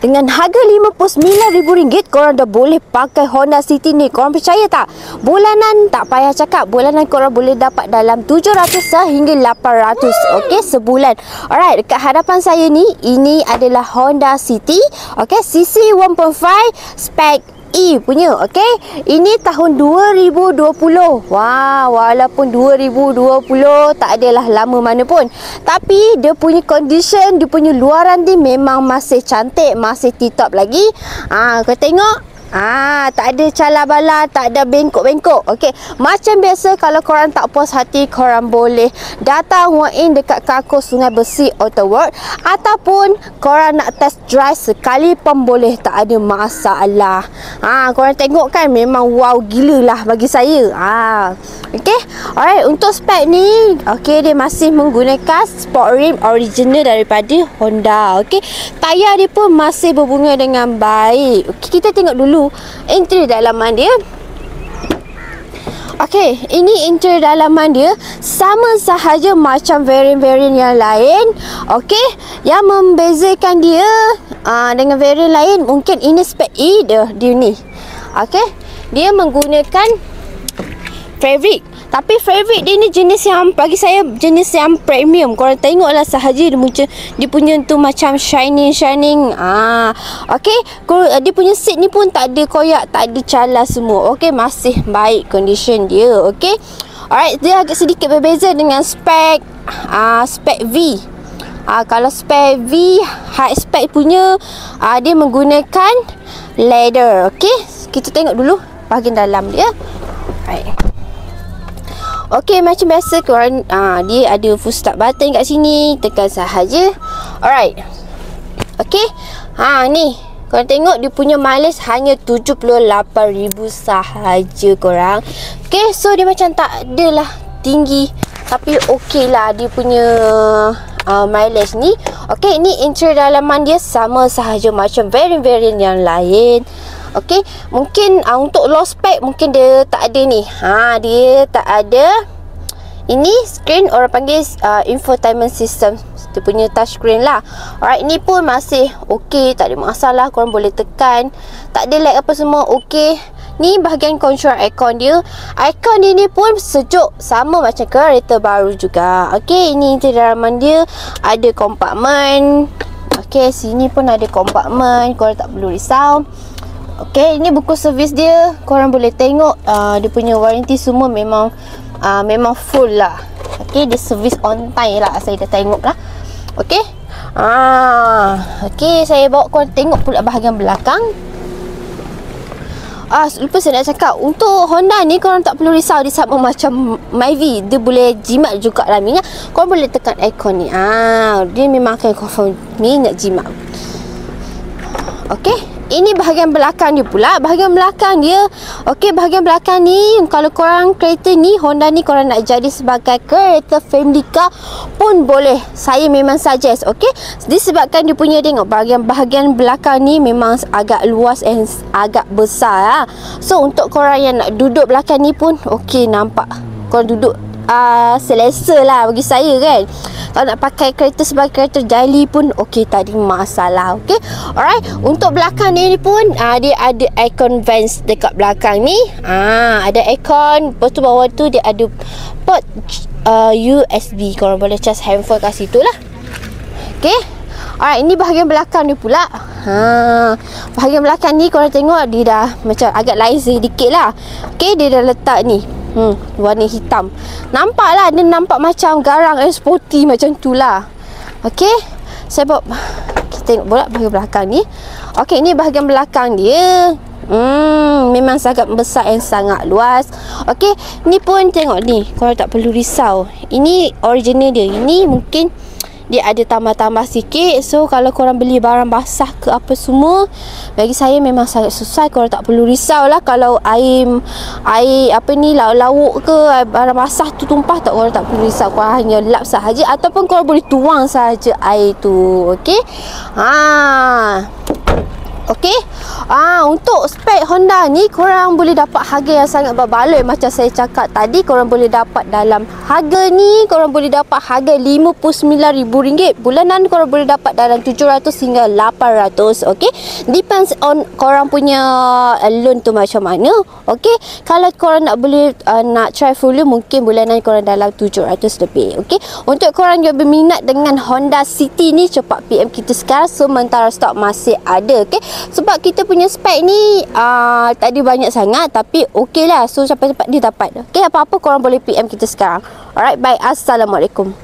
Dengan harga RM59,000 korang dah boleh pakai Honda City ni. Korang percaya tak? Bulanan tak payah cakap. Bulanan korang boleh dapat dalam 700 sehingga 800. Okey, sebulan. Alright, dekat hadapan saya ni, ini adalah Honda City. Okey, CC 1.5 spec E punya. Okey, ini tahun 2020. Wah, walaupun 2020 tak adalah lama mana pun, tapi dia punya condition, dia punya luaran dia memang masih cantik, masih tip-top lagi. Kau tengok. Tak ada cala-bala, tak ada bengkok-bengkok. Okey, macam biasa, kalau korang tak puas hati, korang boleh datang walk in dekat Carco Sungai Besi Auto World, ataupun korang nak test drive sekali pun boleh, tak ada masalah. Korang tengok kan, memang wow gila lah bagi saya. Okey, alright, untuk spek ni, okey, dia masih menggunakan sport rim original daripada Honda. Okey, tayar dia pun masih berbunga dengan baik. Okey, kita tengok dulu interior dalaman dia. Okey, ini interior dalaman dia sama sahaja macam variant-variant yang lain. Okey, yang membezakan dia dengan variant lain, mungkin ini spek E dia ni. Okey, dia menggunakan fabric. Tapi fabric dia ni jenis yang, bagi saya, jenis yang premium. Korang tengoklah sahaja dia punya tu macam shining. Okey, dia punya seat ni pun tak ada koyak, tak ada cala semua. Okey, masih baik condition dia. Okey, alright, dia agak sedikit berbeza dengan spek V. Kalau spek V high spec punya, dia menggunakan leather. Okey, kita tengok dulu bahagian dalam dia. Alright. Okey, macam biasa korang, dia ada full start button kat sini, tekan sahaja. Alright. Okey, ni korang tengok dia punya mileage hanya 78,000 sahaja korang. Okey, so dia macam tak adalah tinggi, tapi okey lah dia punya mileage ni. Okey, ni interior dalaman dia sama sahaja macam variant-variant yang lain. Okey, mungkin untuk low spec mungkin dia tak ada ni. Dia tak ada ini screen, orang panggil infotainment system. Dia punya touch screen lah. Alright, ni pun masih okey, tak ada masalah, korang boleh tekan. Tak ada lag apa semua, okey. Ni bahagian control aircon dia. Aircon dia ni pun sejuk, sama macam kereta baru juga. Okey, ini interior dalaman dia, ada kompartmen. Okey, sini pun ada kompartmen, korang tak perlu risau. Okey, ini buku servis dia. Korang boleh tengok dia punya warranty semua memang full lah. Okey, dia servis on time lah, saya dah tengok lah. Okey. Okey, saya bawa korang tengok pula bahagian belakang. Lupa saya nak cakap, untuk Honda ni korang tak perlu risau, dia sama macam Myvi, dia boleh jimat juga dalam minyak. Korang boleh tekan aircon ni. Dia memang akan confirm minyak jimat. Okey, ini bahagian belakang dia pula. Bahagian belakang dia, okey, bahagian belakang ni, kalau korang kereta ni, Honda ni korang nak jadi sebagai kereta family car pun boleh. Saya memang suggest. Okey, disebabkan dia punya, tengok bahagian belakang ni memang agak luas and agak besar. So untuk korang yang nak duduk belakang ni pun okey, nampak korang duduk selesa lah bagi saya kan. Kalau nak pakai kereta sebagai kereta daily pun okey, tak ada masalah. Okey, alright. Untuk belakang ni pun dia ada aircon vents dekat belakang ni. Ada aircon. Lepas tu bawah tu dia ada port USB. Korang boleh charge handphone kat situ lah. Okey, alright, ini bahagian belakang ni pula. Bahagian belakang ni korang tengok dia dah macam agak lain sedikit lah. Okey, dia dah letak ni warna hitam. Nampak lah, dia nampak macam garang sporty macam tu lah. Okey, saya bawa, kita tengok pula bahagian belakang ni. Okey, ini bahagian belakang dia. Memang sangat besar dan sangat luas. Okey, ni pun tengok ni, korang tak perlu risau. Ini original dia. Ini mungkin dia ada tambah-tambah sikit. So kalau korang beli barang basah ke apa semua, bagi saya memang sangat susah. Korang tak perlu risau lah kalau air apa ni, lauk ke barang basah tu tumpah, korang tak perlu risau. Korang hanya lap sahaja, ataupun korang boleh tuang sahaja air tu. Okey. Okey. Untuk spek spek Honda ni korang boleh dapat harga yang sangat berbaloi. Macam saya cakap tadi, korang boleh dapat dalam harga ni, korang boleh dapat harga RM59,000. Bulanan korang boleh dapat dalam 700 hingga 800. Okay, depends on korang punya loan tu macam mana. Okay, kalau korang nak boleh nak try full loan, mungkin bulanan korang dalam 700 lebih. Okay, untuk korang yang berminat dengan Honda City ni, cepat PM kita sekarang sementara stok masih ada. Okay, sebab kita punya spek ni tak ada banyak sangat, tapi okey lah, so cepat-cepat dia dapat. Okay, apa-apa korang boleh PM kita sekarang. Alright, bye. Assalamualaikum.